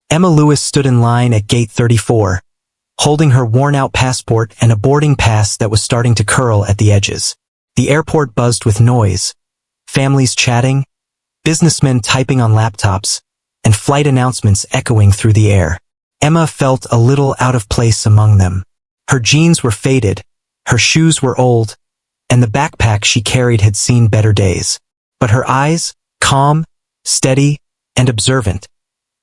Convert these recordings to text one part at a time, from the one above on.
Emma Lewis stood in line at gate 34, holding her worn-out passport and a boarding pass that was starting to curl at the edges. The airport buzzed with noise, families chatting, businessmen typing on laptops, and flight announcements echoing through the air. Emma felt a little out of place among them. Her jeans were faded, her shoes were old, and the backpack she carried had seen better days. But her eyes, calm, steady, and observant,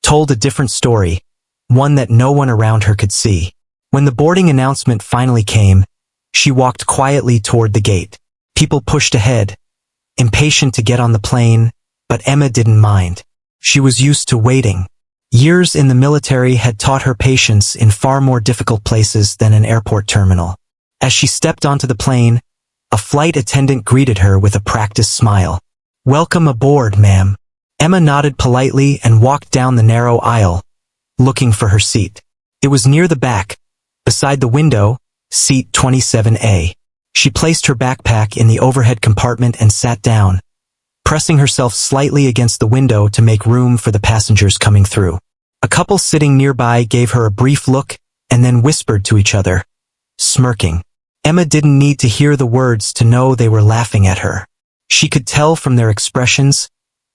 told a different story, one that no one around her could see. When the boarding announcement finally came, she walked quietly toward the gate. People pushed ahead, impatient to get on the plane, but Emma didn't mind. She was used to waiting. Years in the military had taught her patience in far more difficult places than an airport terminal. As she stepped onto the plane, a flight attendant greeted her with a practiced smile. "Welcome aboard, ma'am." Emma nodded politely and walked down the narrow aisle, looking for her seat. It was near the back, beside the window, seat 27A. She placed her backpack in the overhead compartment and sat down, pressing herself slightly against the window to make room for the passengers coming through. A couple sitting nearby gave her a brief look and then whispered to each other, smirking. Emma didn't need to hear the words to know they were laughing at her. She could tell from their expressions,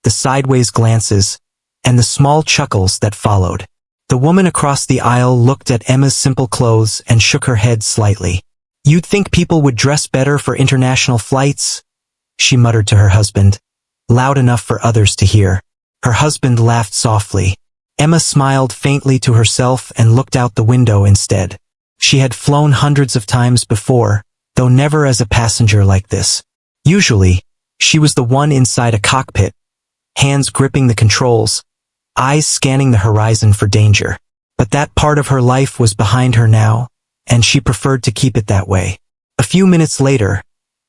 the sideways glances, and the small chuckles that followed. The woman across the aisle looked at Emma's simple clothes and shook her head slightly. "You'd think people would dress better for international flights," she muttered to her husband, loud enough for others to hear. Her husband laughed softly. Emma smiled faintly to herself and looked out the window instead. She had flown hundreds of times before, though never as a passenger like this. Usually, she was the one inside a cockpit, hands gripping the controls, eyes scanning the horizon for danger. But that part of her life was behind her now, and she preferred to keep it that way. A few minutes later,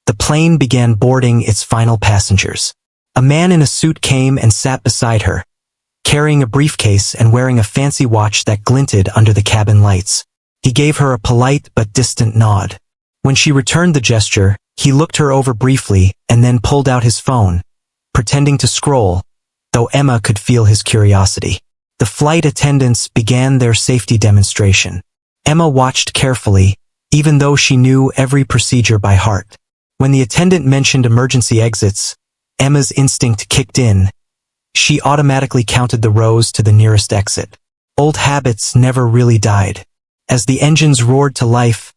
the plane began boarding its final passengers. A man in a suit came and sat beside her, carrying a briefcase and wearing a fancy watch that glinted under the cabin lights. He gave her a polite but distant nod. When she returned the gesture, he looked her over briefly and then pulled out his phone, pretending to scroll, though Emma could feel his curiosity. The flight attendants began their safety demonstration. Emma watched carefully, even though she knew every procedure by heart. When the attendant mentioned emergency exits, Emma's instinct kicked in. She automatically counted the rows to the nearest exit. Old habits never really died. As the engines roared to life,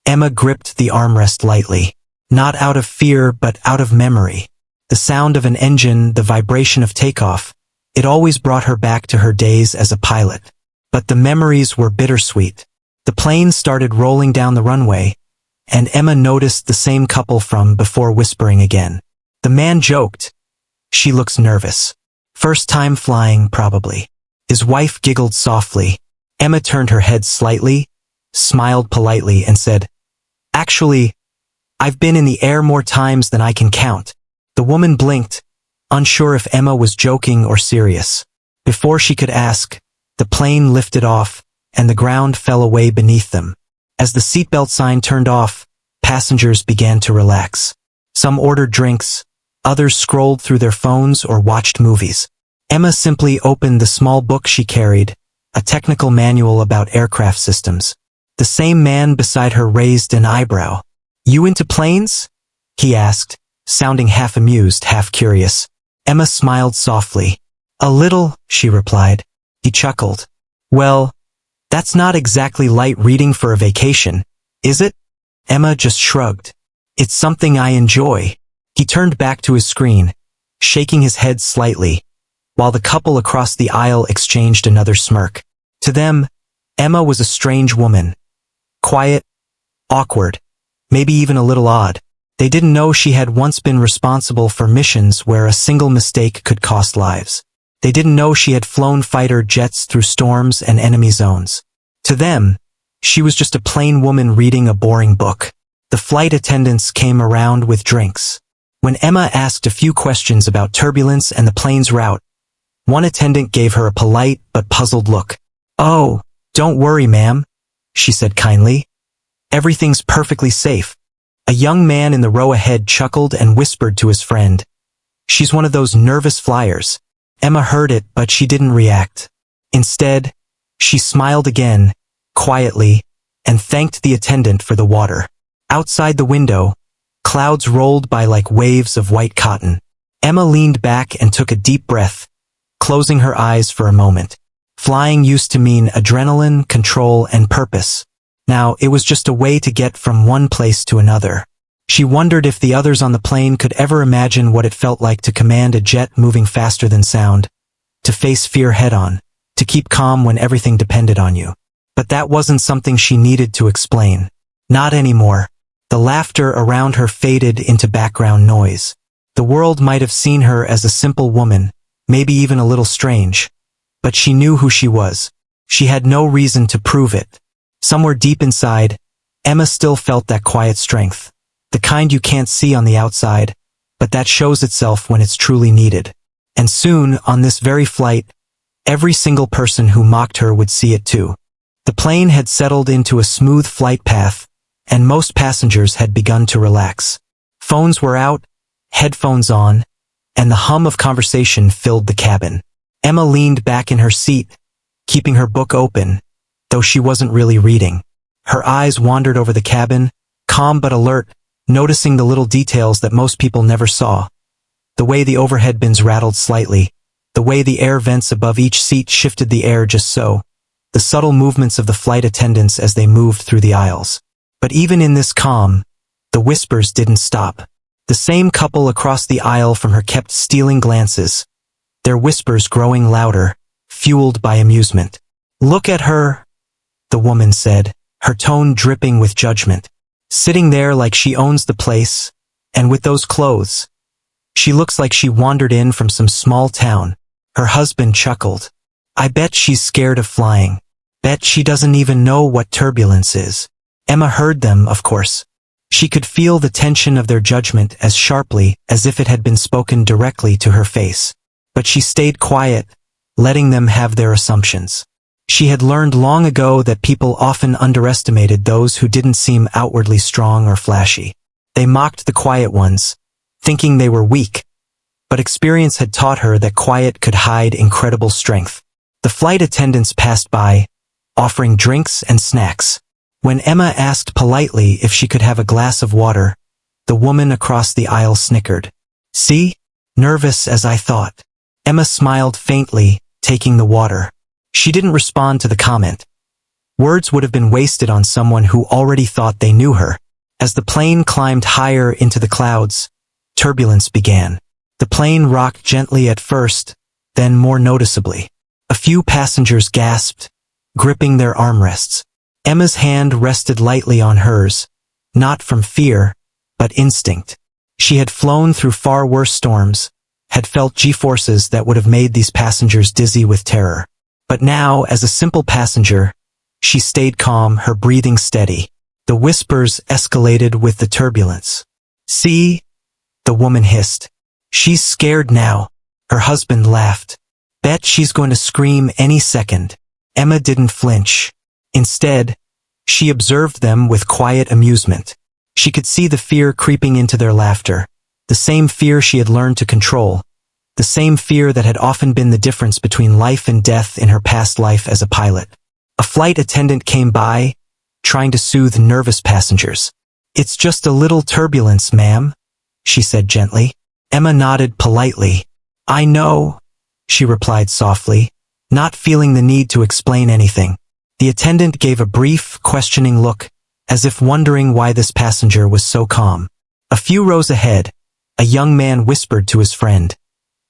Emma gripped the armrest lightly. Not out of fear, but out of memory. The sound of an engine, the vibration of takeoff, it always brought her back to her days as a pilot. But the memories were bittersweet. The plane started rolling down the runway, and Emma noticed the same couple from before, whispering again. The man joked, "She looks nervous. First time flying, probably." His wife giggled softly. Emma turned her head slightly, smiled politely, and said, "Actually, I've been in the air more times than I can count." The woman blinked, unsure if Emma was joking or serious. Before she could ask, the plane lifted off, and the ground fell away beneath them. As the seatbelt sign turned off, passengers began to relax. Some ordered drinks, others scrolled through their phones or watched movies. Emma simply opened the small book she carried, a technical manual about aircraft systems. The same man beside her raised an eyebrow. "You into planes?" he asked, sounding half amused, half curious. Emma smiled softly. "A little," she replied. He chuckled. "Well, that's not exactly light reading for a vacation, is it?" Emma just shrugged. "It's something I enjoy." He turned back to his screen, shaking his head slightly, while the couple across the aisle exchanged another smirk. To them, Emma was a strange woman. Quiet, awkward, maybe even a little odd. They didn't know she had once been responsible for missions where a single mistake could cost lives. They didn't know she had flown fighter jets through storms and enemy zones. To them, she was just a plain woman reading a boring book. The flight attendants came around with drinks. When Emma asked a few questions about turbulence and the plane's route, one attendant gave her a polite but puzzled look. "Oh, don't worry, ma'am," she said kindly. "Everything's perfectly safe." A young man in the row ahead chuckled and whispered to his friend, "She's one of those nervous flyers." Emma heard it, but she didn't react. Instead, she smiled again, quietly, and thanked the attendant for the water. Outside the window, clouds rolled by like waves of white cotton. Emma leaned back and took a deep breath, closing her eyes for a moment. Flying used to mean adrenaline, control, and purpose. Now, it was just a way to get from one place to another. She wondered if the others on the plane could ever imagine what it felt like to command a jet moving faster than sound, to face fear head-on, to keep calm when everything depended on you. But that wasn't something she needed to explain. Not anymore. The laughter around her faded into background noise. The world might have seen her as a simple woman, maybe even a little strange. But she knew who she was. She had no reason to prove it. Somewhere deep inside, Emma still felt that quiet strength. The kind you can't see on the outside, but that shows itself when it's truly needed. And soon, on this very flight, every single person who mocked her would see it too. The plane had settled into a smooth flight path, and most passengers had begun to relax. Phones were out, headphones on, and the hum of conversation filled the cabin. Emma leaned back in her seat, keeping her book open, though she wasn't really reading. Her eyes wandered over the cabin, calm but alert, noticing the little details that most people never saw. The way the overhead bins rattled slightly, the way the air vents above each seat shifted the air just so, the subtle movements of the flight attendants as they moved through the aisles. But even in this calm, the whispers didn't stop. The same couple across the aisle from her kept stealing glances, their whispers growing louder, fueled by amusement. "Look at her," the woman said, her tone dripping with judgment. "Sitting there like she owns the place, and with those clothes. She looks like she wandered in from some small town." Her husband chuckled. "I bet she's scared of flying. Bet she doesn't even know what turbulence is." Emma heard them, of course. She could feel the tension of their judgment as sharply as if it had been spoken directly to her face. But she stayed quiet, letting them have their assumptions. She had learned long ago that people often underestimated those who didn't seem outwardly strong or flashy. They mocked the quiet ones, thinking they were weak. But experience had taught her that quiet could hide incredible strength. The flight attendants passed by, offering drinks and snacks. When Emma asked politely if she could have a glass of water, the woman across the aisle snickered. "See? Nervous as I thought." Emma smiled faintly, taking the water. She didn't respond to the comment. Words would have been wasted on someone who already thought they knew her. As the plane climbed higher into the clouds, turbulence began. The plane rocked gently at first, then more noticeably. A few passengers gasped, gripping their armrests. Emma's hand rested lightly on hers, not from fear, but instinct. She had flown through far worse storms, had felt G-forces that would have made these passengers dizzy with terror. But now, as a simple passenger, she stayed calm, her breathing steady. The whispers escalated with the turbulence. "See?" the woman hissed. "She's scared now." Her husband laughed. "Bet she's going to scream any second." Emma didn't flinch. Instead, she observed them with quiet amusement. She could see the fear creeping into their laughter, the same fear she had learned to control, the same fear that had often been the difference between life and death in her past life as a pilot. A flight attendant came by, trying to soothe nervous passengers. "It's just a little turbulence, ma'am," she said gently. Emma nodded politely. "I know," she replied softly, not feeling the need to explain anything. The attendant gave a brief, questioning look, as if wondering why this passenger was so calm. A few rows ahead, a young man whispered to his friend.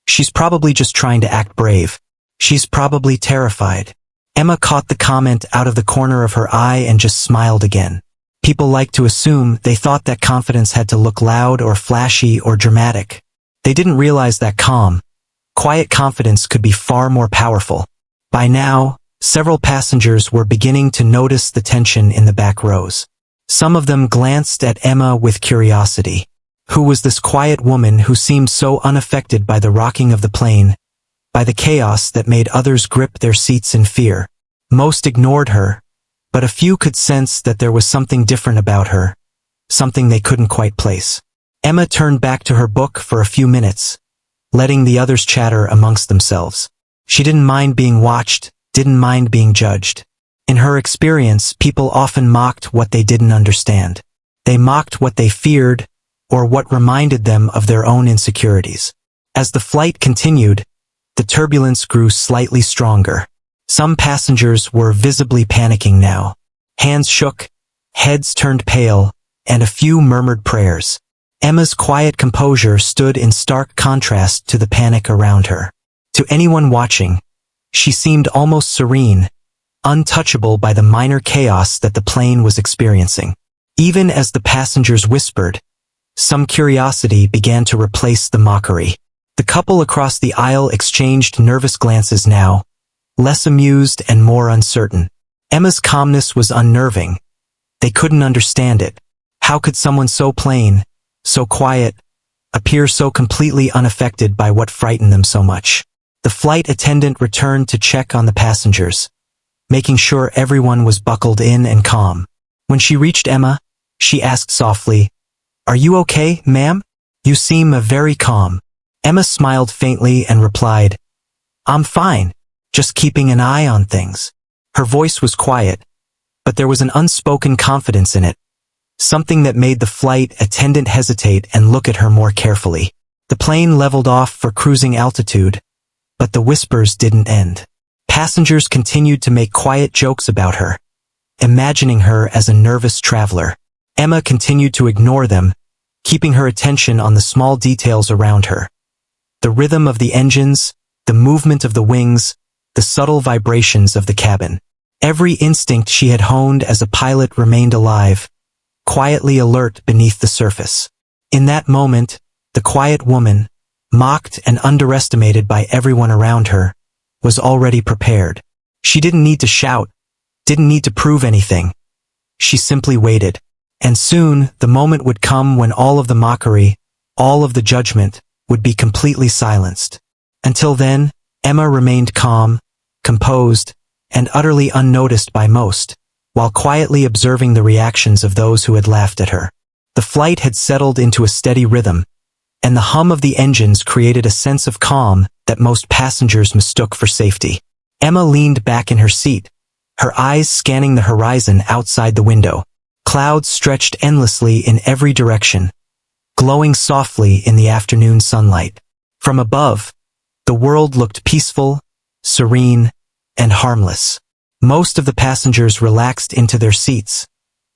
"She's probably just trying to act brave. She's probably terrified." Emma caught the comment out of the corner of her eye and just smiled again. People like to assume they thought that confidence had to look loud or flashy or dramatic. They didn't realize that calm, quiet confidence could be far more powerful. By now, several passengers were beginning to notice the tension in the back rows. Some of them glanced at Emma with curiosity. Who was this quiet woman who seemed so unaffected by the rocking of the plane, by the chaos that made others grip their seats in fear? Most ignored her, but a few could sense that there was something different about her, something they couldn't quite place. Emma turned back to her book for a few minutes, letting the others chatter amongst themselves. She didn't mind being watched, didn't mind being judged. In her experience, people often mocked what they didn't understand. They mocked what they feared, or what reminded them of their own insecurities. As the flight continued, the turbulence grew slightly stronger. Some passengers were visibly panicking now. Hands shook, heads turned pale, and a few murmured prayers. Emma's quiet composure stood in stark contrast to the panic around her. To anyone watching, she seemed almost serene, untouchable by the minor chaos that the plane was experiencing. Even as the passengers whispered, some curiosity began to replace the mockery. The couple across the aisle exchanged nervous glances now, less amused and more uncertain. Emma's calmness was unnerving. They couldn't understand it. How could someone so plain, so quiet, appear so completely unaffected by what frightened them so much? The flight attendant returned to check on the passengers, making sure everyone was buckled in and calm. When she reached Emma, she asked softly, "Are you okay, ma'am? You seem very calm." Emma smiled faintly and replied, "I'm fine, just keeping an eye on things." Her voice was quiet, but there was an unspoken confidence in it, something that made the flight attendant hesitate and look at her more carefully. The plane leveled off for cruising altitude, but the whispers didn't end. Passengers continued to make quiet jokes about her, imagining her as a nervous traveler. Emma continued to ignore them, keeping her attention on the small details around her. The rhythm of the engines, the movement of the wings, the subtle vibrations of the cabin. Every instinct she had honed as a pilot remained alive, quietly alert beneath the surface. In that moment, the quiet woman, mocked and underestimated by everyone around her, was already prepared. She didn't need to shout, didn't need to prove anything. She simply waited. And soon, the moment would come when all of the mockery, all of the judgment, would be completely silenced. Until then, Emma remained calm, composed, and utterly unnoticed by most, while quietly observing the reactions of those who had laughed at her. The flight had settled into a steady rhythm, and the hum of the engines created a sense of calm that most passengers mistook for safety. Emma leaned back in her seat, her eyes scanning the horizon outside the window. Clouds stretched endlessly in every direction, glowing softly in the afternoon sunlight. From above, the world looked peaceful, serene, and harmless. Most of the passengers relaxed into their seats,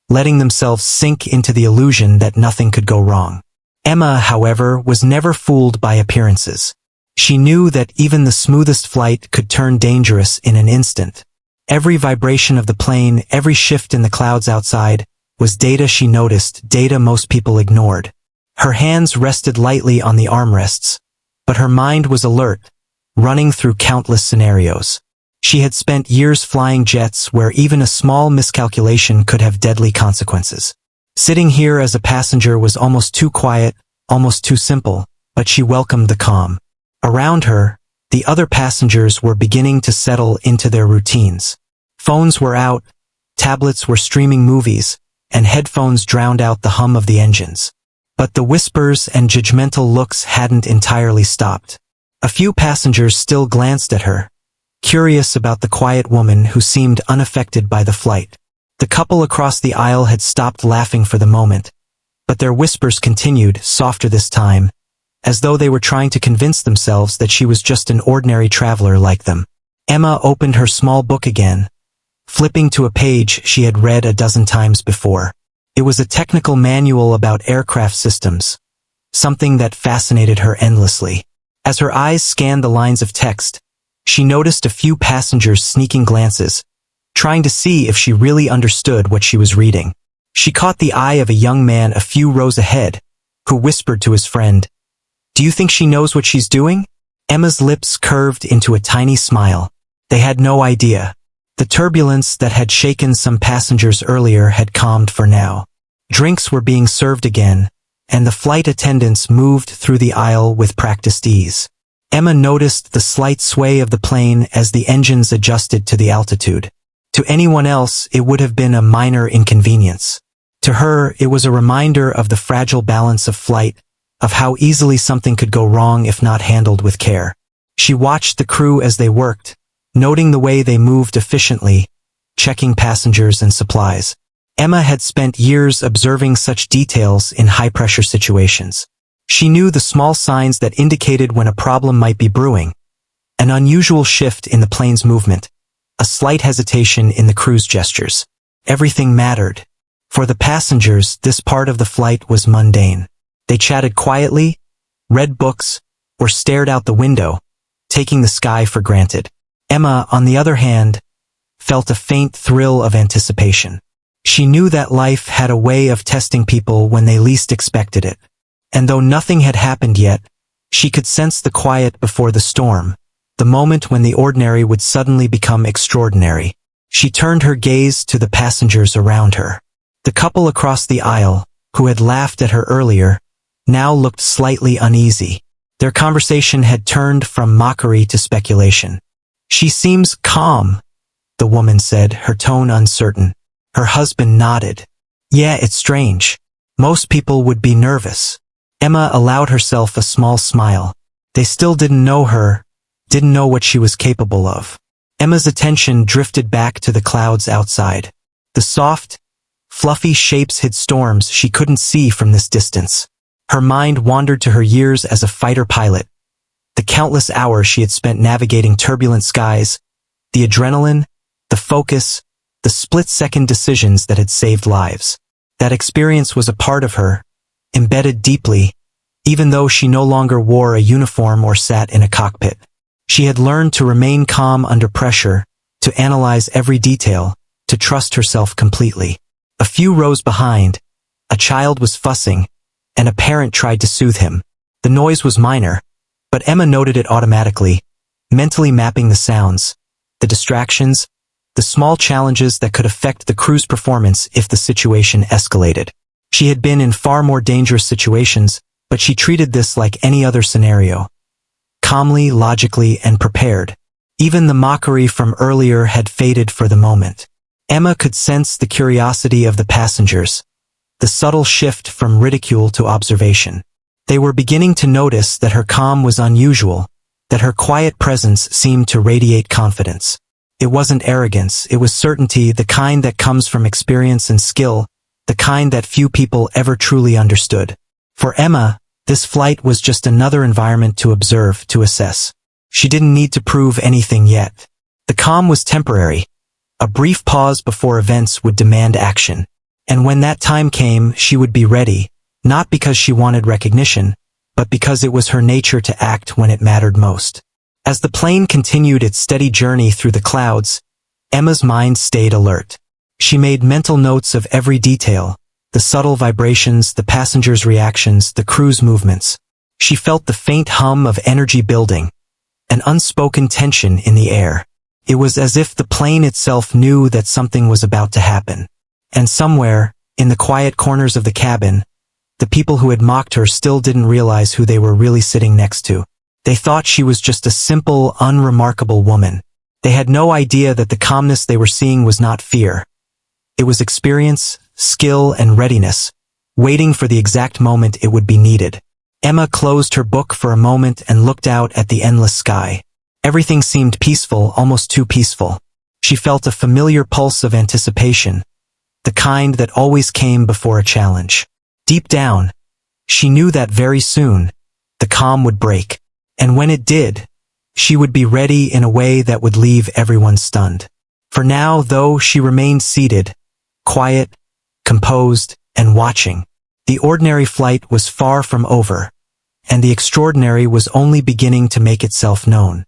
letting themselves sink into the illusion that nothing could go wrong. Emma, however, was never fooled by appearances. She knew that even the smoothest flight could turn dangerous in an instant. Every vibration of the plane, every shift in the clouds outside, was data she noticed, data most people ignored. Her hands rested lightly on the armrests, but her mind was alert, running through countless scenarios. She had spent years flying jets where even a small miscalculation could have deadly consequences. Sitting here as a passenger was almost too quiet, almost too simple, but she welcomed the calm. Around her, the other passengers were beginning to settle into their routines. Phones were out, tablets were streaming movies, and headphones drowned out the hum of the engines. But the whispers and judgmental looks hadn't entirely stopped. A few passengers still glanced at her, curious about the quiet woman who seemed unaffected by the flight. The couple across the aisle had stopped laughing for the moment, but their whispers continued, softer this time, as though they were trying to convince themselves that she was just an ordinary traveler like them. Emma opened her small book again, flipping to a page she had read a dozen times before. It was a technical manual about aircraft systems, something that fascinated her endlessly. As her eyes scanned the lines of text, she noticed a few passengers sneaking glances, trying to see if she really understood what she was reading. She caught the eye of a young man a few rows ahead, who whispered to his friend, "Do you think she knows what she's doing?" Emma's lips curved into a tiny smile. They had no idea. The turbulence that had shaken some passengers earlier had calmed for now. Drinks were being served again, and the flight attendants moved through the aisle with practiced ease. Emma noticed the slight sway of the plane as the engines adjusted to the altitude. To anyone else, it would have been a minor inconvenience. To her, it was a reminder of the fragile balance of flight, of how easily something could go wrong if not handled with care. She watched the crew as they worked, noting the way they moved efficiently, checking passengers and supplies. Emma had spent years observing such details in high-pressure situations. She knew the small signs that indicated when a problem might be brewing. An unusual shift in the plane's movement, a slight hesitation in the crew's gestures. Everything mattered. For the passengers, this part of the flight was mundane. They chatted quietly, read books, or stared out the window, taking the sky for granted. Emma, on the other hand, felt a faint thrill of anticipation. She knew that life had a way of testing people when they least expected it. And though nothing had happened yet, she could sense the quiet before the storm, the moment when the ordinary would suddenly become extraordinary. She turned her gaze to the passengers around her. The couple across the aisle, who had laughed at her earlier, now looked slightly uneasy. Their conversation had turned from mockery to speculation. "She seems calm," the woman said, her tone uncertain. Her husband nodded. "Yeah, it's strange. Most people would be nervous." Emma allowed herself a small smile. They still didn't know her, didn't know what she was capable of. Emma's attention drifted back to the clouds outside. The soft, fluffy shapes hid storms she couldn't see from this distance. Her mind wandered to her years as a fighter pilot, the countless hours she had spent navigating turbulent skies, the adrenaline, the focus, the split-second decisions that had saved lives. That experience was a part of her, embedded deeply, even though she no longer wore a uniform or sat in a cockpit. She had learned to remain calm under pressure, to analyze every detail, to trust herself completely. A few rows behind, a child was fussing, and a parent tried to soothe him. The noise was minor, but Emma noted it automatically, mentally mapping the sounds, the distractions, the small challenges that could affect the crew's performance if the situation escalated. She had been in far more dangerous situations, but she treated this like any other scenario. Calmly, logically, and prepared. Even the mockery from earlier had faded for the moment. Emma could sense the curiosity of the passengers, the subtle shift from ridicule to observation. They were beginning to notice that her calm was unusual, that her quiet presence seemed to radiate confidence. It wasn't arrogance, it was certainty, the kind that comes from experience and skill, the kind that few people ever truly understood. For Emma, this flight was just another environment to observe, to assess. She didn't need to prove anything yet. The calm was temporary, a brief pause before events would demand action. And when that time came, she would be ready, not because she wanted recognition, but because it was her nature to act when it mattered most. As the plane continued its steady journey through the clouds, Emma's mind stayed alert. She made mental notes of every detail, the subtle vibrations, the passengers' reactions, the crew's movements. She felt the faint hum of energy building, an unspoken tension in the air. It was as if the plane itself knew that something was about to happen. And somewhere, in the quiet corners of the cabin, the people who had mocked her still didn't realize who they were really sitting next to. They thought she was just a simple, unremarkable woman. They had no idea that the calmness they were seeing was not fear. It was experience, skill, and readiness, waiting for the exact moment it would be needed. Emma closed her book for a moment and looked out at the endless sky. Everything seemed peaceful, almost too peaceful. She felt a familiar pulse of anticipation, the kind that always came before a challenge. Deep down, she knew that very soon, the calm would break. And when it did, she would be ready in a way that would leave everyone stunned. For now, though, she remained seated, quiet, composed, and watching. The ordinary flight was far from over, and the extraordinary was only beginning to make itself known.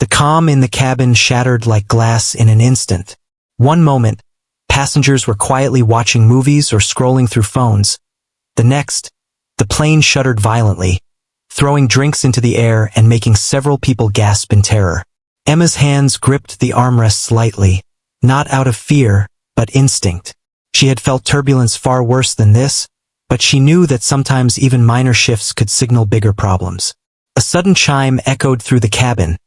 The calm in the cabin shattered like glass in an instant. One moment, passengers were quietly watching movies or scrolling through phones. The next, the plane shuddered violently, throwing drinks into the air and making several people gasp in terror. Emma's hands gripped the armrests lightly, not out of fear, but instinct. She had felt turbulence far worse than this, but she knew that sometimes even minor shifts could signal bigger problems. A sudden chime echoed through the cabin,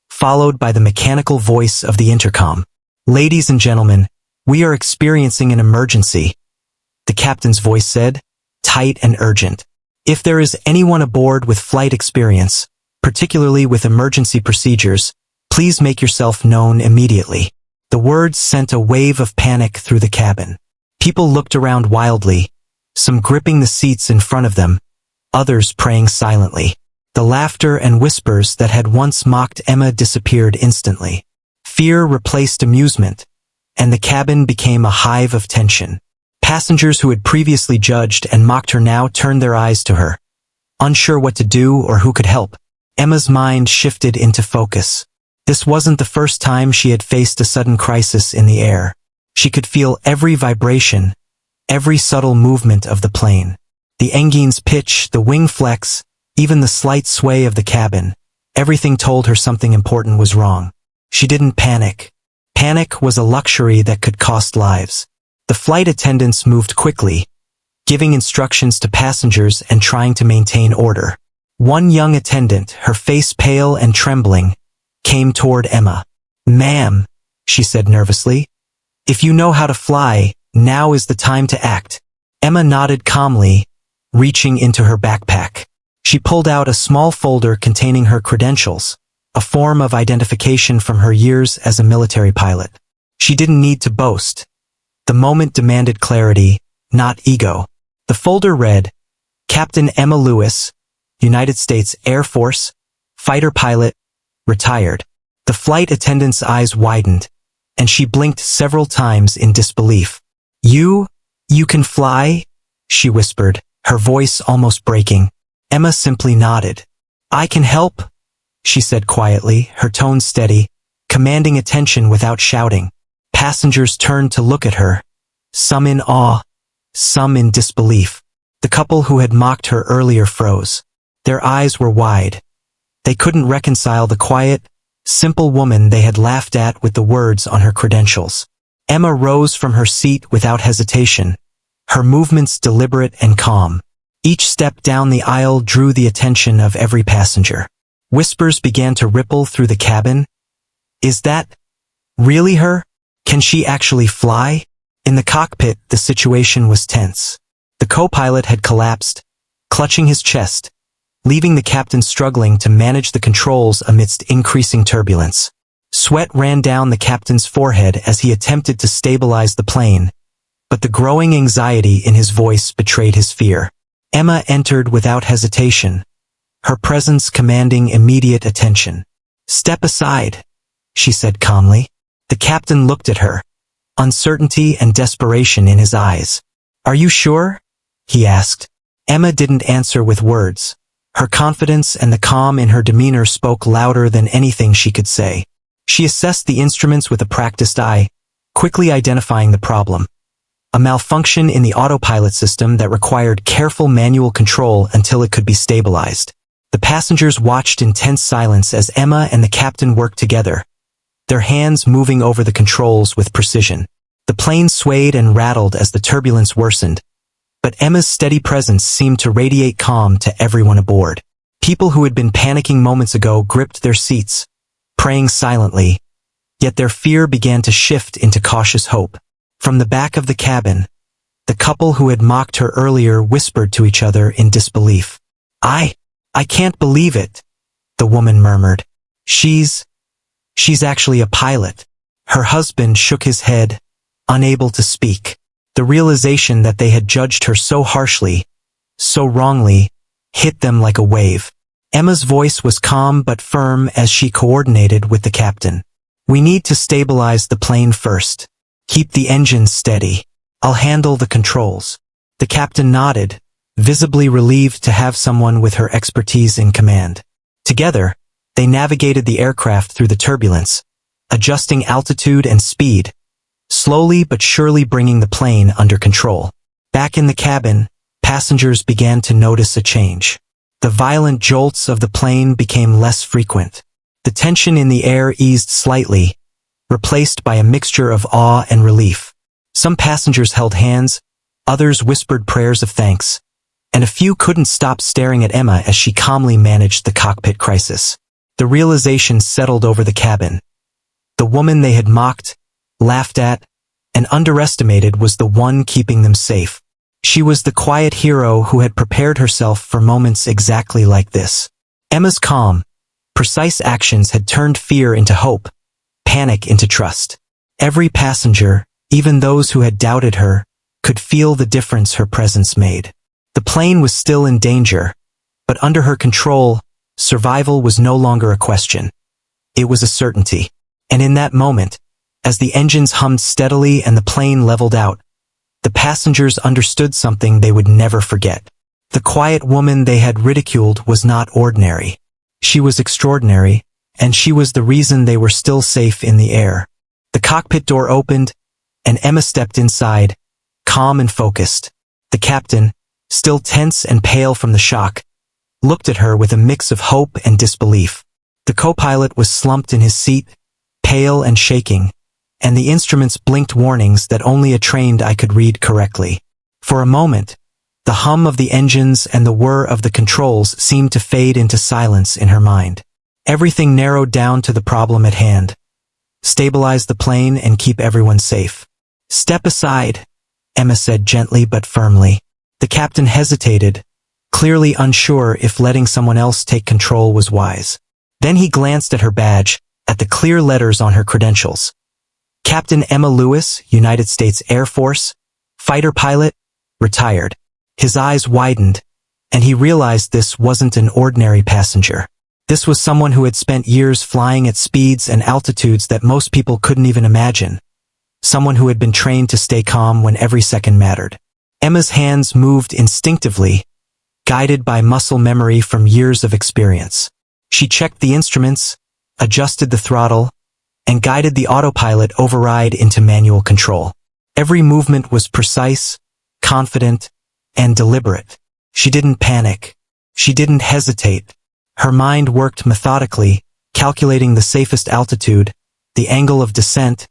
followed by the mechanical voice of the intercom. "Ladies and gentlemen, we are experiencing an emergency," the captain's voice said, tight and urgent. "If there is anyone aboard with flight experience, particularly with emergency procedures, Please make yourself known immediately." The words sent a wave of panic through the cabin. People looked around wildly, some gripping the seats in front of them, others praying silently. The laughter and whispers that had once mocked Emma disappeared instantly. Fear replaced amusement, and the cabin became a hive of tension. Passengers who had previously judged and mocked her now turned their eyes to her, unsure what to do or who could help. Emma's mind shifted into focus. This wasn't the first time she had faced a sudden crisis in the air. She could feel every vibration, every subtle movement of the plane. The engine's pitch, the wing flex, even the slight sway of the cabin. Everything told her something important was wrong. She didn't panic. Panic was a luxury that could cost lives. The flight attendants moved quickly, giving instructions to passengers and trying to maintain order. One young attendant, her face pale and trembling, came toward Emma. "Ma'am," she said nervously, "if you know how to fly, now is the time to act." Emma nodded calmly, reaching into her backpack. She pulled out a small folder containing her credentials, a form of identification from her years as a military pilot. She didn't need to boast. The moment demanded clarity, not ego. The folder read, "Captain Emma Lewis, United States Air Force, fighter pilot, retired." The flight attendant's eyes widened, and she blinked several times in disbelief. You can fly?" she whispered, her voice almost breaking. Emma simply nodded. "I can help," she said quietly, her tone steady, commanding attention without shouting. Passengers turned to look at her, some in awe, some in disbelief. The couple who had mocked her earlier froze. Their eyes were wide. They couldn't reconcile the quiet, simple woman they had laughed at with the words on her credentials. Emma rose from her seat without hesitation, her movements deliberate and calm. Each step down the aisle drew the attention of every passenger. Whispers began to ripple through the cabin. "Is that really her? Can she actually fly?" In the cockpit, the situation was tense. The co-pilot had collapsed, clutching his chest, leaving the captain struggling to manage the controls amidst increasing turbulence. Sweat ran down the captain's forehead as he attempted to stabilize the plane, but the growing anxiety in his voice betrayed his fear. Emma entered without hesitation, her presence commanding immediate attention. "Step aside," she said calmly. The captain looked at her, uncertainty and desperation in his eyes. "Are you sure?" he asked. Emma didn't answer with words. Her confidence and the calm in her demeanor spoke louder than anything she could say. She assessed the instruments with a practiced eye, quickly identifying the problem. A malfunction in the autopilot system that required careful manual control until it could be stabilized. The passengers watched in tense silence as Emma and the captain worked together, their hands moving over the controls with precision. The plane swayed and rattled as the turbulence worsened, but Emma's steady presence seemed to radiate calm to everyone aboard. People who had been panicking moments ago gripped their seats, praying silently, yet their fear began to shift into cautious hope. From the back of the cabin, the couple who had mocked her earlier whispered to each other in disbelief. I can't believe it," the woman murmured. She's actually a pilot." Her husband shook his head, unable to speak. The realization that they had judged her so harshly, so wrongly, hit them like a wave. Emma's voice was calm but firm as she coordinated with the captain. "We need to stabilize the plane first. Keep the engines steady. I'll handle the controls." The captain nodded, visibly relieved to have someone with her expertise in command. Together, they navigated the aircraft through the turbulence, adjusting altitude and speed, slowly but surely bringing the plane under control. Back in the cabin, passengers began to notice a change. The violent jolts of the plane became less frequent. The tension in the air eased slightly, replaced by a mixture of awe and relief. Some passengers held hands, others whispered prayers of thanks, and a few couldn't stop staring at Emma as she calmly managed the cockpit crisis. The realization settled over the cabin. The woman they had mocked, laughed at, and underestimated was the one keeping them safe. She was the quiet hero who had prepared herself for moments exactly like this. Emma's calm, Precise actions had turned fear into hope, panic into trust. Every passenger, even those who had doubted her, could feel the difference her presence made. The plane was still in danger, but under her control, survival was no longer a question. It was a certainty. And in that moment, as the engines hummed steadily and the plane leveled out, the passengers understood something they would never forget. The quiet woman they had ridiculed was not ordinary. She was extraordinary, and she was the reason they were still safe in the air. The cockpit door opened, and Emma stepped inside, calm and focused. The captain, still tense and pale from the shock, looked at her with a mix of hope and disbelief. The co-pilot was slumped in his seat, pale and shaking, and the instruments blinked warnings that only a trained eye could read correctly. For a moment, the hum of the engines and the whir of the controls seemed to fade into silence in her mind. Everything narrowed down to the problem at hand. Stabilize the plane and keep everyone safe. Step aside, Emma said gently but firmly. The captain hesitated, clearly unsure if letting someone else take control was wise. Then he glanced at her badge, at the clear letters on her credentials. Captain Emma Lewis, United States Air Force, fighter pilot, retired. His eyes widened, and he realized this wasn't an ordinary passenger. This was someone who had spent years flying at speeds and altitudes that most people couldn't even imagine. Someone who had been trained to stay calm when every second mattered. Emma's hands moved instinctively, guided by muscle memory from years of experience. She checked the instruments, adjusted the throttle, and guided the autopilot override into manual control. Every movement was precise, confident, and deliberate. She didn't panic. She didn't hesitate. Her mind worked methodically, calculating the safest altitude, the angle of descent,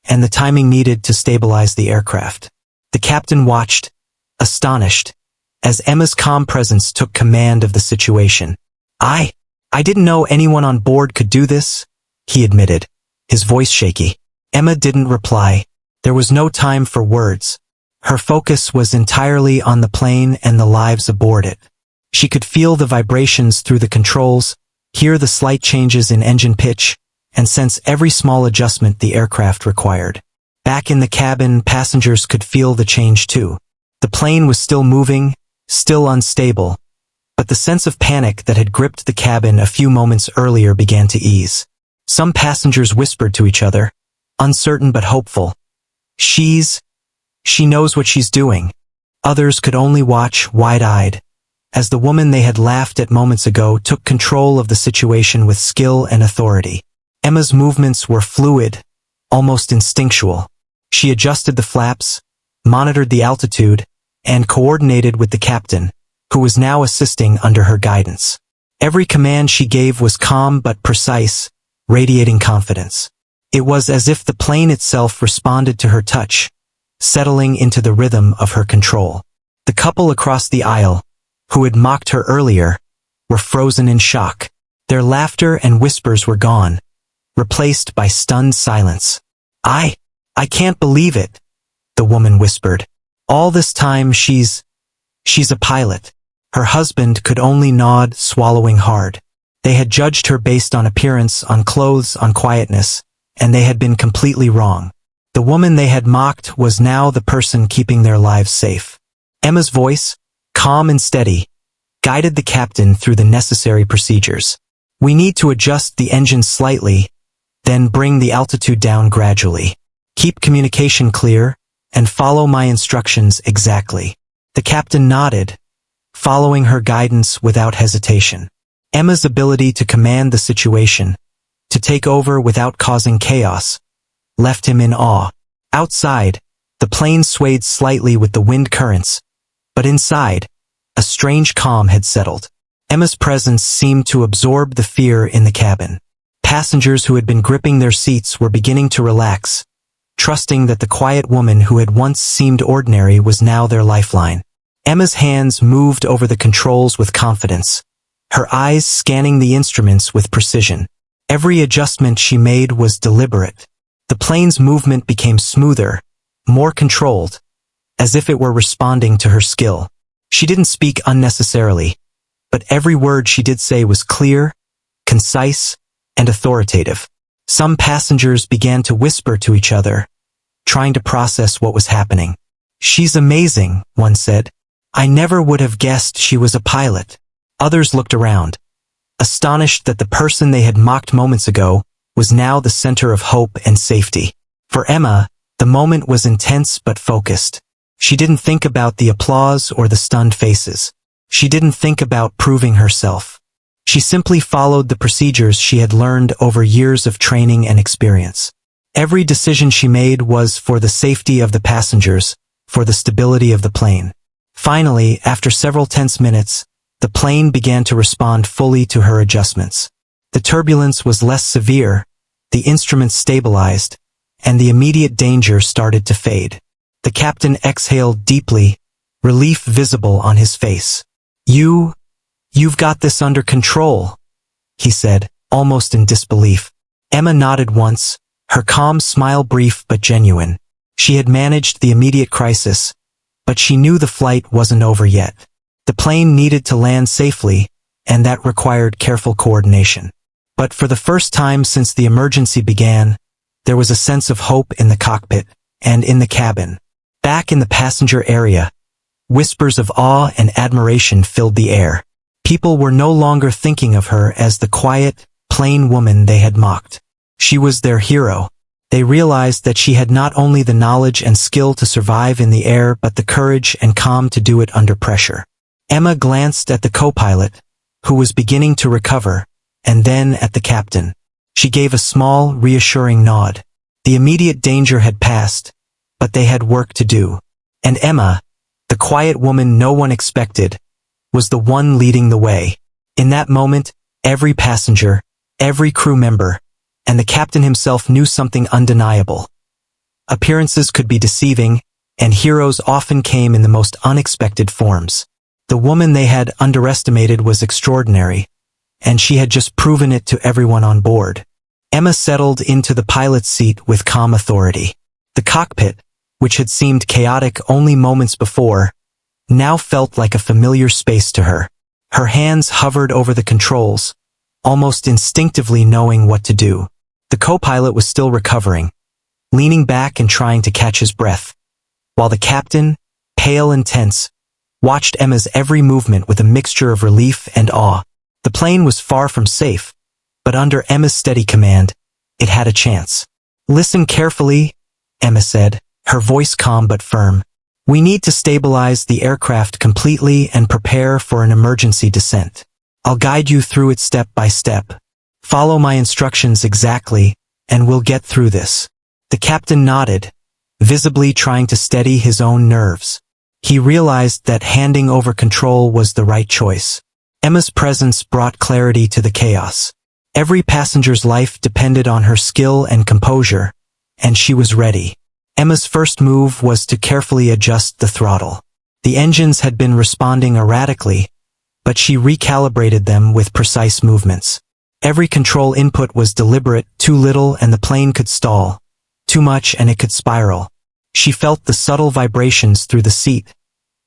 and the timing needed to stabilize the aircraft. The captain watched, astonished, as Emma's calm presence took command of the situation. I didn't know anyone on board could do this, he admitted, his voice shaky. Emma didn't reply. There was no time for words. Her focus was entirely on the plane and the lives aboard it. She could feel the vibrations through the controls, hear the slight changes in engine pitch, and sense every small adjustment the aircraft required. Back in the cabin, passengers could feel the change too. The plane was still moving, still unstable, but the sense of panic that had gripped the cabin a few moments earlier began to ease. Some passengers whispered to each other, uncertain but hopeful. She knows what she's doing. Others could only watch wide-eyed, as the woman they had laughed at moments ago took control of the situation with skill and authority. Emma's movements were fluid, almost instinctual. She adjusted the flaps, monitored the altitude, and coordinated with the captain, who was now assisting under her guidance. Every command she gave was calm but precise, radiating confidence. It was as if the plane itself responded to her touch, settling into the rhythm of her control. The couple across the aisle, who had mocked her earlier, were frozen in shock. Their laughter and whispers were gone, replaced by stunned silence. I can't believe it, the woman whispered. All this time she's a pilot. Her husband could only nod, swallowing hard. They had judged her based on appearance, on clothes, on quietness, and they had been completely wrong. The woman they had mocked was now the person keeping their lives safe. Emma's voice, calm and steady, guided the captain through the necessary procedures. We need to adjust the engine slightly, then bring the altitude down gradually. Keep communication clear, and follow my instructions exactly. The captain nodded, following her guidance without hesitation. Emma's ability to command the situation, to take over without causing chaos, left him in awe. Outside, the plane swayed slightly with the wind currents, but inside, a strange calm had settled. Emma's presence seemed to absorb the fear in the cabin. Passengers who had been gripping their seats were beginning to relax, trusting that the quiet woman who had once seemed ordinary was now their lifeline. Emma's hands moved over the controls with confidence, her eyes scanning the instruments with precision. Every adjustment she made was deliberate. The plane's movement became smoother, more controlled, as if it were responding to her skill. She didn't speak unnecessarily, but every word she did say was clear, concise, and authoritative. Some passengers began to whisper to each other, trying to process what was happening. "She's amazing," one said. "I never would have guessed she was a pilot." Others looked around, astonished that the person they had mocked moments ago was now the center of hope and safety. For Emma, the moment was intense but focused. She didn't think about the applause or the stunned faces. She didn't think about proving herself. She simply followed the procedures she had learned over years of training and experience. Every decision she made was for the safety of the passengers, for the stability of the plane. Finally, after several tense minutes, the plane began to respond fully to her adjustments. The turbulence was less severe, the instruments stabilized, and the immediate danger started to fade. The captain exhaled deeply, relief visible on his face. You've got this under control," he said, almost in disbelief. Emma nodded once, her calm smile brief but genuine. She had managed the immediate crisis, but she knew the flight wasn't over yet. The plane needed to land safely, and that required careful coordination. But for the first time since the emergency began, there was a sense of hope in the cockpit and in the cabin. Back in the passenger area, whispers of awe and admiration filled the air. People were no longer thinking of her as the quiet, plain woman they had mocked. She was their hero. They realized that she had not only the knowledge and skill to survive in the air but the courage and calm to do it under pressure. Emma glanced at the co-pilot, who was beginning to recover, and then at the captain. She gave a small, reassuring nod. The immediate danger had passed, but they had work to do. And Emma, the quiet woman no one expected, was the one leading the way. In that moment, every passenger, every crew member, and the captain himself knew something undeniable. Appearances could be deceiving, and heroes often came in the most unexpected forms. The woman they had underestimated was extraordinary, and she had just proven it to everyone on board. Emma settled into the pilot's seat with calm authority. The cockpit, which had seemed chaotic only moments before, now felt like a familiar space to her. Her hands hovered over the controls, almost instinctively knowing what to do. The co-pilot was still recovering, leaning back and trying to catch his breath, while the captain, pale and tense, watched Emma's every movement with a mixture of relief and awe. The plane was far from safe, but under Emma's steady command, it had a chance. "Listen carefully," Emma said, her voice calm but firm. "We need to stabilize the aircraft completely and prepare for an emergency descent. I'll guide you through it step by step. Follow my instructions exactly, and we'll get through this." The captain nodded, visibly trying to steady his own nerves. He realized that handing over control was the right choice. Emma's presence brought clarity to the chaos. Every passenger's life depended on her skill and composure, and she was ready. Emma's first move was to carefully adjust the throttle. The engines had been responding erratically, but she recalibrated them with precise movements. Every control input was deliberate. Too little and the plane could stall. Too much and it could spiral. She felt the subtle vibrations through the seat,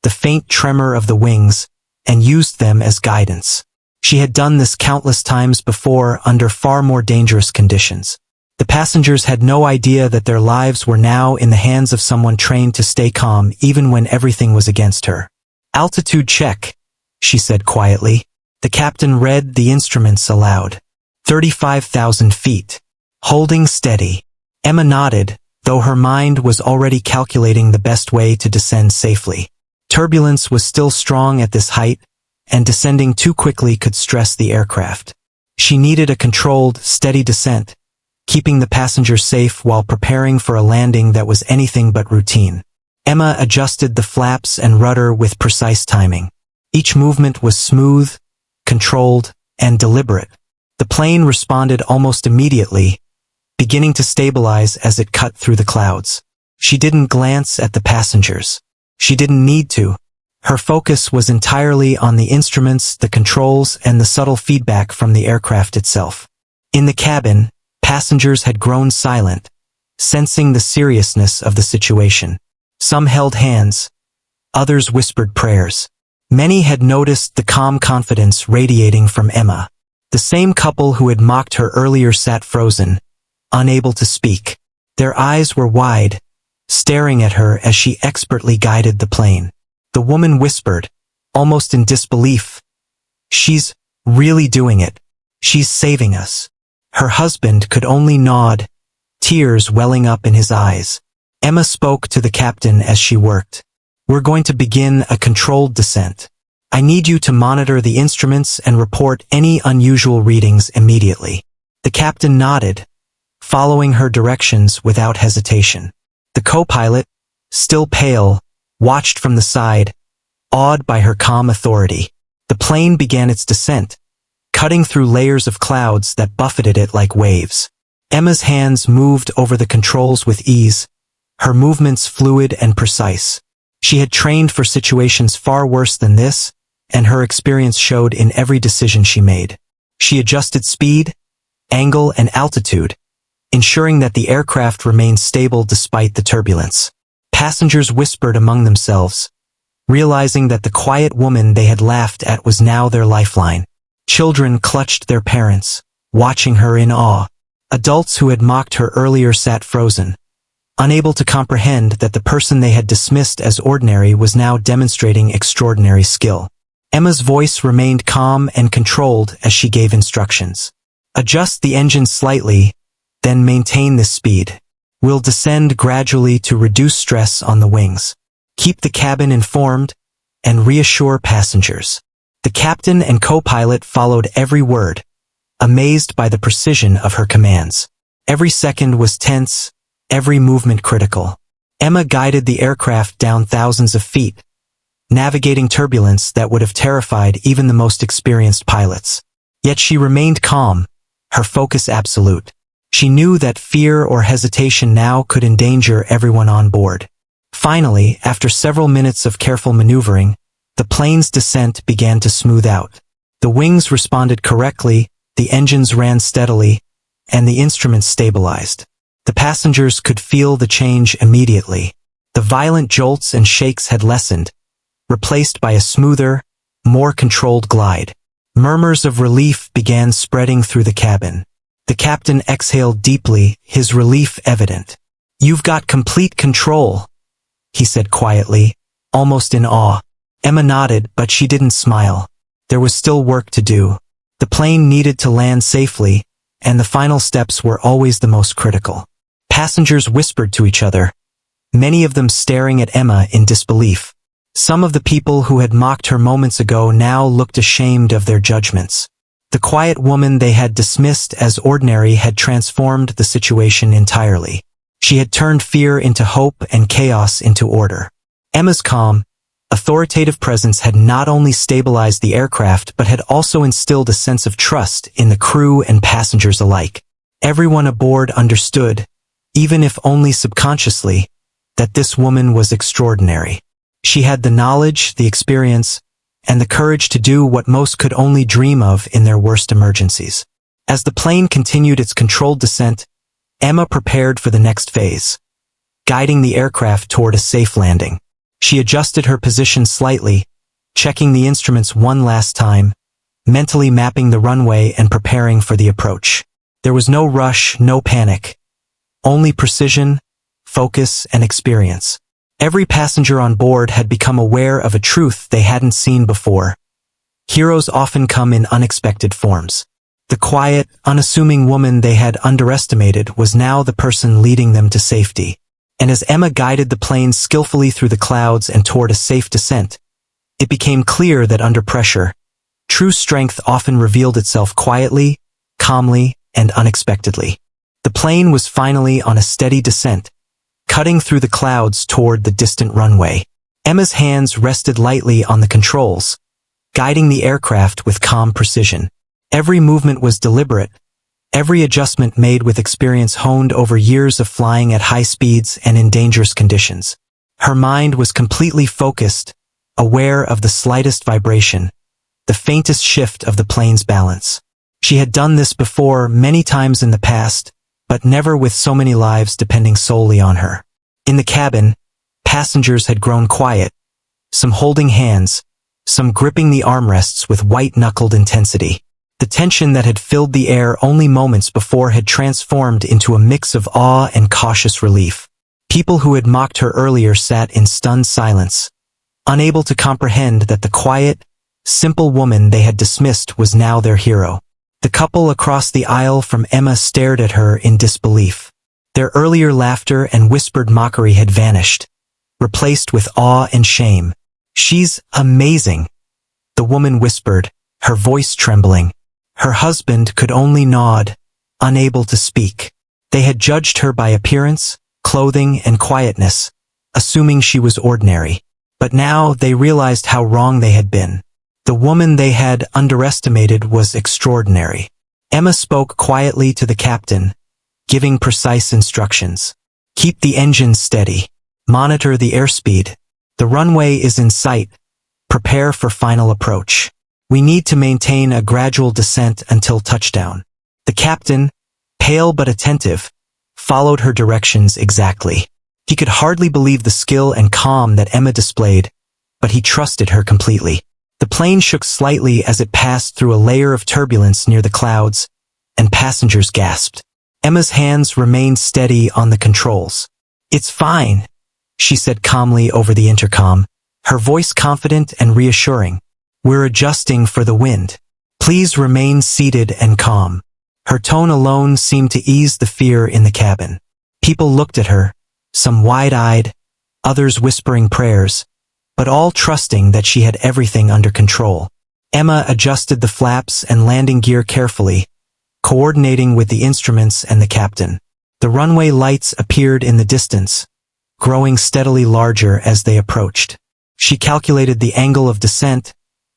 the faint tremor of the wings, and used them as guidance. She had done this countless times before under far more dangerous conditions. The passengers had no idea that their lives were now in the hands of someone trained to stay calm even when everything was against her. "Altitude check," she said quietly. The captain read the instruments aloud. 35,000 feet. Holding steady. Emma nodded, though her mind was already calculating the best way to descend safely. Turbulence was still strong at this height, and descending too quickly could stress the aircraft. She needed a controlled, steady descent, keeping the passengers safe while preparing for a landing that was anything but routine. Emma adjusted the flaps and rudder with precise timing. Each movement was smooth, controlled, and deliberate. The plane responded almost immediately, beginning to stabilize as it cut through the clouds. She didn't glance at the passengers. She didn't need to. Her focus was entirely on the instruments, the controls, and the subtle feedback from the aircraft itself. In the cabin, passengers had grown silent, sensing the seriousness of the situation. Some held hands, others whispered prayers. Many had noticed the calm confidence radiating from Emma. The same couple who had mocked her earlier sat frozen, unable to speak. Their eyes were wide, staring at her as she expertly guided the plane. The woman whispered, almost in disbelief, "She's really doing it. She's saving us." Her husband could only nod, tears welling up in his eyes. Emma spoke to the captain as she worked. "We're going to begin a controlled descent. I need you to monitor the instruments and report any unusual readings immediately." The captain nodded, following her directions without hesitation. The co-pilot, still pale, watched from the side, awed by her calm authority. The plane began its descent, cutting through layers of clouds that buffeted it like waves. Emma's hands moved over the controls with ease, her movements fluid and precise. She had trained for situations far worse than this, and her experience showed in every decision she made. She adjusted speed, angle, and altitude, ensuring that the aircraft remained stable despite the turbulence. Passengers whispered among themselves, realizing that the quiet woman they had laughed at was now their lifeline. Children clutched their parents, watching her in awe. Adults who had mocked her earlier sat frozen, unable to comprehend that the person they had dismissed as ordinary was now demonstrating extraordinary skill. Emma's voice remained calm and controlled as she gave instructions. "Adjust the engine slightly, then maintain this speed. We'll descend gradually to reduce stress on the wings. Keep the cabin informed and reassure passengers." The captain and co-pilot followed every word, amazed by the precision of her commands. Every second was tense, every movement critical. Emma guided the aircraft down thousands of feet, navigating turbulence that would have terrified even the most experienced pilots. Yet she remained calm, her focus absolute. She knew that fear or hesitation now could endanger everyone on board. Finally, after several minutes of careful maneuvering, the plane's descent began to smooth out. The wings responded correctly, the engines ran steadily, and the instruments stabilized. The passengers could feel the change immediately. The violent jolts and shakes had lessened, replaced by a smoother, more controlled glide. Murmurs of relief began spreading through the cabin. The captain exhaled deeply, his relief evident. "You've got complete control," he said quietly, almost in awe. Emma nodded, but she didn't smile. There was still work to do. The plane needed to land safely, and the final steps were always the most critical. Passengers whispered to each other, many of them staring at Emma in disbelief. Some of the people who had mocked her moments ago now looked ashamed of their judgments. The quiet woman they had dismissed as ordinary had transformed the situation entirely. She had turned fear into hope and chaos into order. Emma's calm, authoritative presence had not only stabilized the aircraft but had also instilled a sense of trust in the crew and passengers alike. Everyone aboard understood, even if only subconsciously, that this woman was extraordinary. She had the knowledge, the experience, and the courage to do what most could only dream of in their worst emergencies. As the plane continued its controlled descent, Emma prepared for the next phase, guiding the aircraft toward a safe landing. She adjusted her position slightly, checking the instruments one last time, mentally mapping the runway and preparing for the approach. There was no rush, no panic, only precision, focus, and experience. Every passenger on board had become aware of a truth they hadn't seen before. Heroes often come in unexpected forms. The quiet, unassuming woman they had underestimated was now the person leading them to safety. And as Emma guided the plane skillfully through the clouds and toward a safe descent, it became clear that under pressure, true strength often revealed itself quietly, calmly, and unexpectedly. The plane was finally on a steady descent, cutting through the clouds toward the distant runway. Emma's hands rested lightly on the controls, guiding the aircraft with calm precision. Every movement was deliberate, every adjustment made with experience honed over years of flying at high speeds and in dangerous conditions. Her mind was completely focused, aware of the slightest vibration, the faintest shift of the plane's balance. She had done this before many times in the past, but never with so many lives depending solely on her. In the cabin, passengers had grown quiet, some holding hands, some gripping the armrests with white-knuckled intensity. The tension that had filled the air only moments before had transformed into a mix of awe and cautious relief. People who had mocked her earlier sat in stunned silence, unable to comprehend that the quiet, simple woman they had dismissed was now their hero. The couple across the aisle from Emma stared at her in disbelief. Their earlier laughter and whispered mockery had vanished, replaced with awe and shame. "She's amazing," the woman whispered, her voice trembling. Her husband could only nod, unable to speak. They had judged her by appearance, clothing, and quietness, assuming she was ordinary. But now they realized how wrong they had been. The woman they had underestimated was extraordinary. Emma spoke quietly to the captain, giving precise instructions. "Keep the engines steady. Monitor the airspeed. The runway is in sight. Prepare for final approach. We need to maintain a gradual descent until touchdown." The captain, pale but attentive, followed her directions exactly. He could hardly believe the skill and calm that Emma displayed, but he trusted her completely. The plane shook slightly as it passed through a layer of turbulence near the clouds, and passengers gasped. Emma's hands remained steady on the controls. "It's fine," she said calmly over the intercom, her voice confident and reassuring. "We're adjusting for the wind. Please remain seated and calm." Her tone alone seemed to ease the fear in the cabin. People looked at her, some wide-eyed, others whispering prayers, but all trusting that she had everything under control. Emma adjusted the flaps and landing gear carefully, coordinating with the instruments and the captain. The runway lights appeared in the distance, growing steadily larger as they approached. She calculated the angle of descent,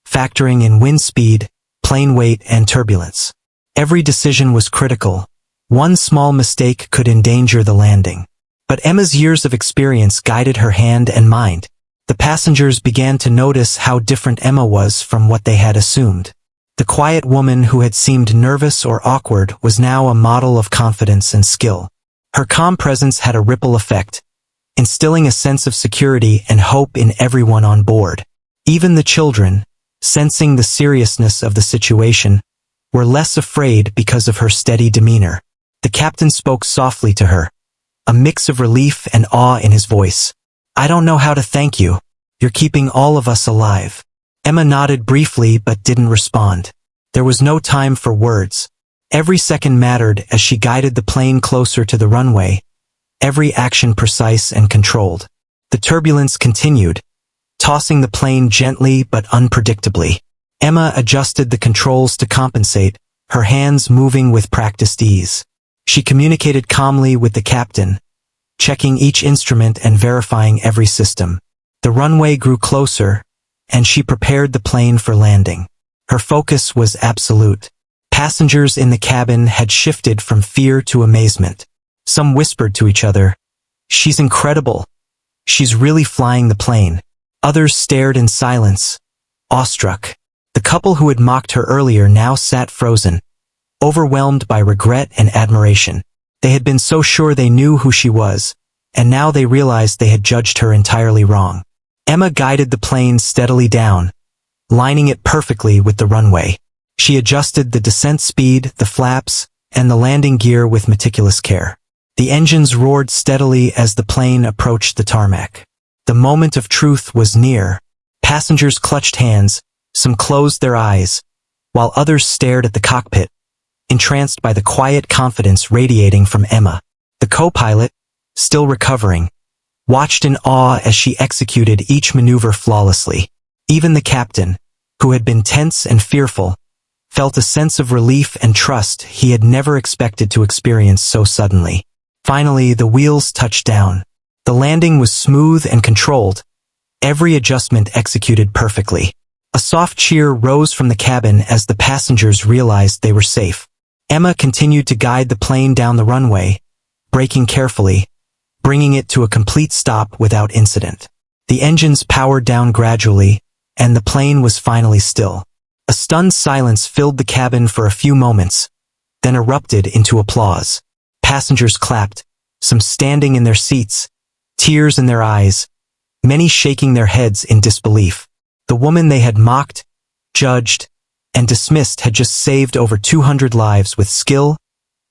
factoring in wind speed, plane weight, and turbulence. Every decision was critical. One small mistake could endanger the landing. But Emma's years of experience guided her hand and mind. The passengers began to notice how different Emma was from what they had assumed. The quiet woman who had seemed nervous or awkward was now a model of confidence and skill. Her calm presence had a ripple effect, instilling a sense of security and hope in everyone on board. Even the children, sensing the seriousness of the situation, were less afraid because of her steady demeanor. The captain spoke softly to her, a mix of relief and awe in his voice. "I don't know how to thank you. You're keeping all of us alive." Emma nodded briefly but didn't respond. There was no time for words. Every second mattered as she guided the plane closer to the runway, every action precise and controlled. The turbulence continued, tossing the plane gently but unpredictably. Emma adjusted the controls to compensate, her hands moving with practiced ease. She communicated calmly with the captain, checking each instrument and verifying every system. The runway grew closer, and she prepared the plane for landing. Her focus was absolute. Passengers in the cabin had shifted from fear to amazement. Some whispered to each other, "She's incredible. She's really flying the plane." Others stared in silence, awestruck. The couple who had mocked her earlier now sat frozen, overwhelmed by regret and admiration. They had been so sure they knew who she was, and now they realized they had judged her entirely wrong. Emma guided the plane steadily down, lining it perfectly with the runway. She adjusted the descent speed, the flaps, and the landing gear with meticulous care. The engines roared steadily as the plane approached the tarmac. The moment of truth was near. Passengers clutched hands, some closed their eyes, while others stared at the cockpit, entranced by the quiet confidence radiating from Emma. The co-pilot, still recovering, watched in awe as she executed each maneuver flawlessly. Even the captain, who had been tense and fearful, felt a sense of relief and trust he had never expected to experience so suddenly. Finally, the wheels touched down. The landing was smooth and controlled, every adjustment executed perfectly. A soft cheer rose from the cabin as the passengers realized they were safe. Emma continued to guide the plane down the runway, braking carefully, bringing it to a complete stop without incident. The engines powered down gradually, and the plane was finally still. A stunned silence filled the cabin for a few moments, then erupted into applause. Passengers clapped, some standing in their seats, tears in their eyes, many shaking their heads in disbelief. The woman they had mocked, judged, and dismissed had just saved over 200 lives with skill,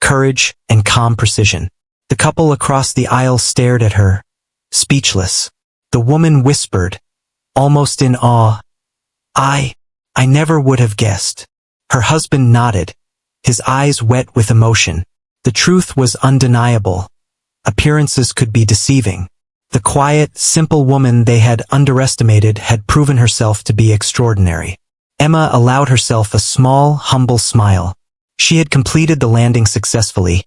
courage, and calm precision. The couple across the aisle stared at her, speechless. The woman whispered, almost in awe, I never would have guessed. Her husband nodded, his eyes wet with emotion. The truth was undeniable. Appearances could be deceiving. The quiet, simple woman they had underestimated had proven herself to be extraordinary. Emma allowed herself a small, humble smile. She had completed the landing successfully,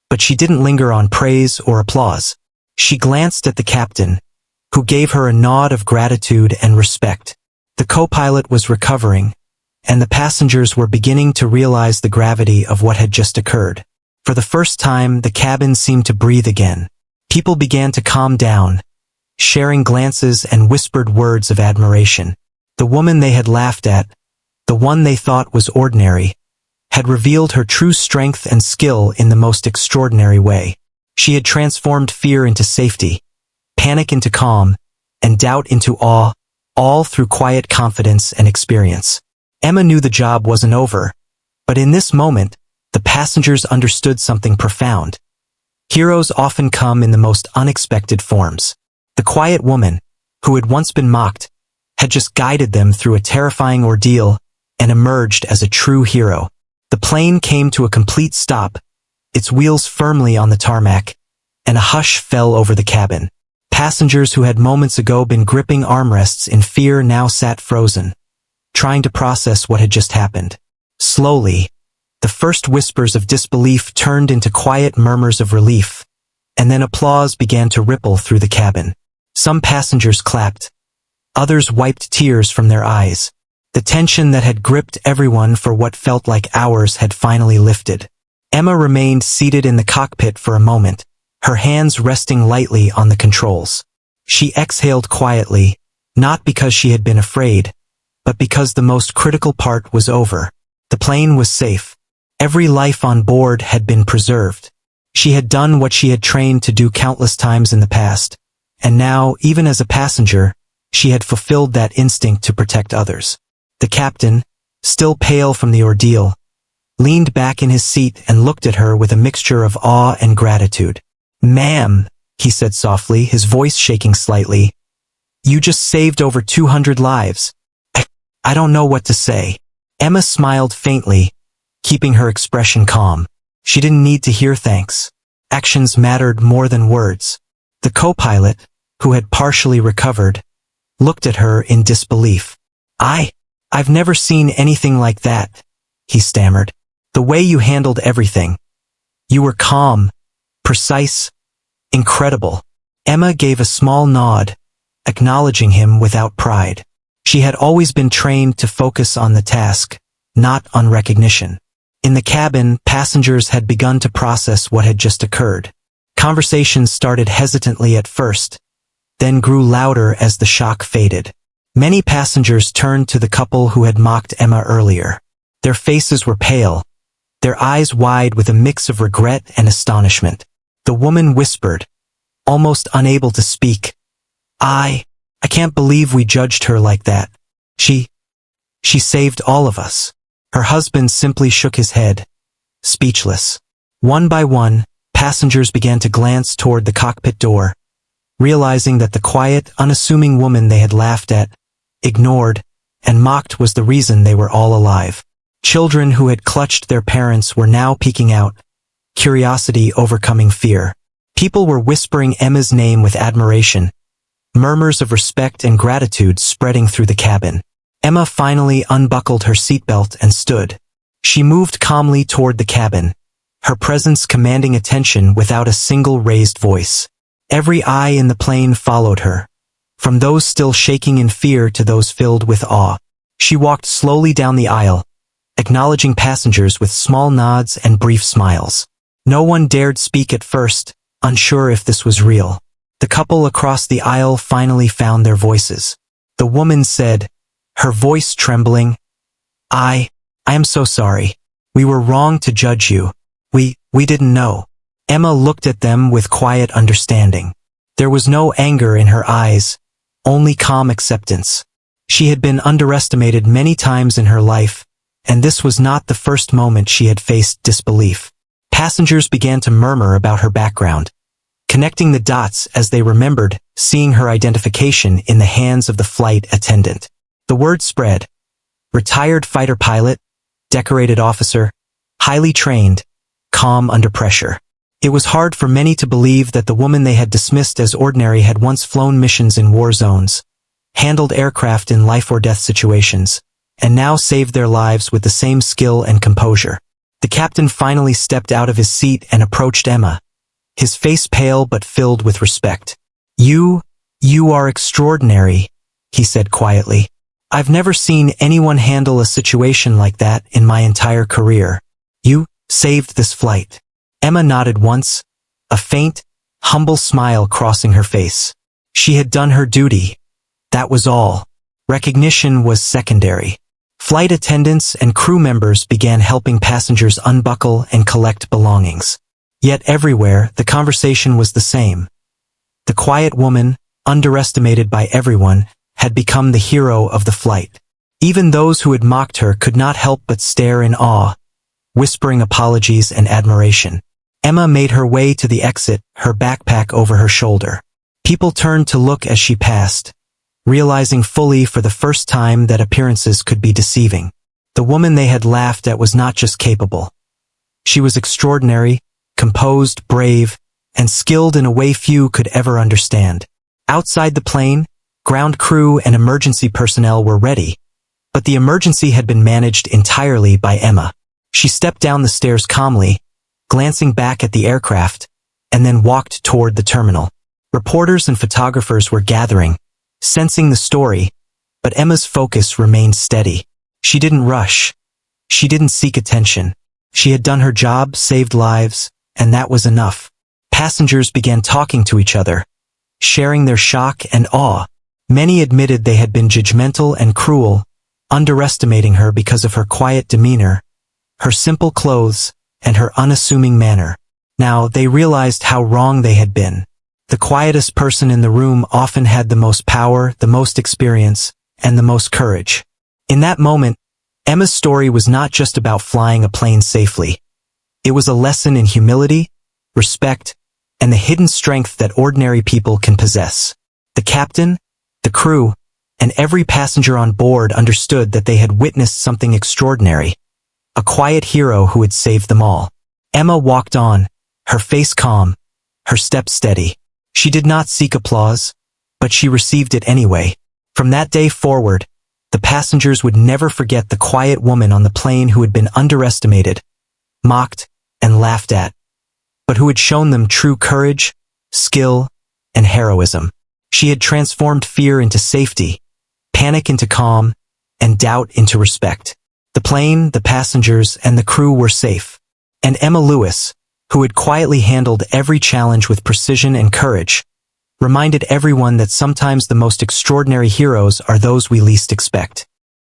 but she didn't linger on praise or applause. She glanced at the captain, who gave her a nod of gratitude and respect. The co-pilot was recovering, and the passengers were beginning to realize the gravity of what had just occurred. For the first time, the cabin seemed to breathe again. People began to calm down, sharing glances and whispered words of admiration. The woman they had laughed at, the one they thought was ordinary, had revealed her true strength and skill in the most extraordinary way. She had transformed fear into safety, panic into calm, and doubt into awe, all through quiet confidence and experience. Emma knew the job wasn't over, but in this moment, the passengers understood something profound. Heroes often come in the most unexpected forms. The quiet woman, who had once been mocked, had just guided them through a terrifying ordeal and emerged as a true hero. The plane came to a complete stop, its wheels firmly on the tarmac, and a hush fell over the cabin. Passengers who had moments ago been gripping armrests in fear now sat frozen, trying to process what had just happened. Slowly, the first whispers of disbelief turned into quiet murmurs of relief, and then applause began to ripple through the cabin. Some passengers clapped. Others wiped tears from their eyes. The tension that had gripped everyone for what felt like hours had finally lifted. Emma remained seated in the cockpit for a moment, her hands resting lightly on the controls. She exhaled quietly, not because she had been afraid, but because the most critical part was over. The plane was safe. Every life on board had been preserved. She had done what she had trained to do countless times in the past, and now, even as a passenger, she had fulfilled that instinct to protect others. The captain, still pale from the ordeal, leaned back in his seat and looked at her with a mixture of awe and gratitude. "Ma'am," he said softly, his voice shaking slightly, "you just saved over 200 lives. I don't know what to say." Emma smiled faintly, keeping her expression calm. She didn't need to hear thanks. Actions mattered more than words. The co-pilot, who had partially recovered, looked at her in disbelief. I've never seen anything like that," he stammered. "The way you handled everything. You were calm, precise, incredible." Emma gave a small nod, acknowledging him without pride. She had always been trained to focus on the task, not on recognition. In the cabin, passengers had begun to process what had just occurred. Conversations started hesitantly at first, then grew louder as the shock faded. Many passengers turned to the couple who had mocked Emma earlier. Their faces were pale, their eyes wide with a mix of regret and astonishment. The woman whispered, almost unable to speak, I can't believe we judged her like that. She saved all of us." Her husband simply shook his head, speechless. One by one, passengers began to glance toward the cockpit door, realizing that the quiet, unassuming woman they had laughed at, ignored, and mocked was the reason they were all alive. Children who had clutched their parents were now peeking out, curiosity overcoming fear. People were whispering Emma's name with admiration, murmurs of respect and gratitude spreading through the cabin. Emma finally unbuckled her seatbelt and stood. She moved calmly toward the cabin, her presence commanding attention without a single raised voice. Every eye in the plane followed her, from those still shaking in fear to those filled with awe. She walked slowly down the aisle, acknowledging passengers with small nods and brief smiles. No one dared speak at first, unsure if this was real. The couple across the aisle finally found their voices. The woman said, her voice trembling, I am so sorry. We were wrong to judge you. We didn't know." Emma looked at them with quiet understanding. There was no anger in her eyes, only calm acceptance. She had been underestimated many times in her life, and this was not the first moment she had faced disbelief. Passengers began to murmur about her background, connecting the dots as they remembered seeing her identification in the hands of the flight attendant. The word spread. Retired fighter pilot, decorated officer, highly trained, calm under pressure. It was hard for many to believe that the woman they had dismissed as ordinary had once flown missions in war zones, handled aircraft in life-or-death situations, and now saved their lives with the same skill and composure. The captain finally stepped out of his seat and approached Emma, his face pale but filled with respect. You are extraordinary," he said quietly. "I've never seen anyone handle a situation like that in my entire career. You saved this flight." Emma nodded once, a faint, humble smile crossing her face. She had done her duty. That was all. Recognition was secondary. Flight attendants and crew members began helping passengers unbuckle and collect belongings. Yet everywhere, the conversation was the same. The quiet woman, underestimated by everyone, had become the hero of the flight. Even those who had mocked her could not help but stare in awe, whispering apologies and admiration. Emma made her way to the exit, her backpack over her shoulder. People turned to look as she passed, realizing fully for the first time that appearances could be deceiving. The woman they had laughed at was not just capable. She was extraordinary, composed, brave, and skilled in a way few could ever understand. Outside the plane, ground crew and emergency personnel were ready, but the emergency had been managed entirely by Emma. She stepped down the stairs calmly, glancing back at the aircraft, and then walked toward the terminal. Reporters and photographers were gathering, sensing the story, but Emma's focus remained steady. She didn't rush. She didn't seek attention. She had done her job, saved lives, and that was enough. Passengers began talking to each other, sharing their shock and awe. Many admitted they had been judgmental and cruel, underestimating her because of her quiet demeanor, her simple clothes, and her unassuming manner. Now they realized how wrong they had been. The quietest person in the room often had the most power, the most experience, and the most courage. In that moment, Emma's story was not just about flying a plane safely. It was a lesson in humility, respect, and the hidden strength that ordinary people can possess. The captain, the crew, and every passenger on board understood that they had witnessed something extraordinary. A quiet hero who had saved them all. Emma walked on, her face calm, her step steady. She did not seek applause, but she received it anyway. From that day forward, the passengers would never forget the quiet woman on the plane who had been underestimated, mocked, and laughed at, but who had shown them true courage, skill, and heroism. She had transformed fear into safety, panic into calm, and doubt into respect. The plane, the passengers, and the crew were safe. And Emma Lewis, who had quietly handled every challenge with precision and courage, reminded everyone that sometimes the most extraordinary heroes are those we least expect.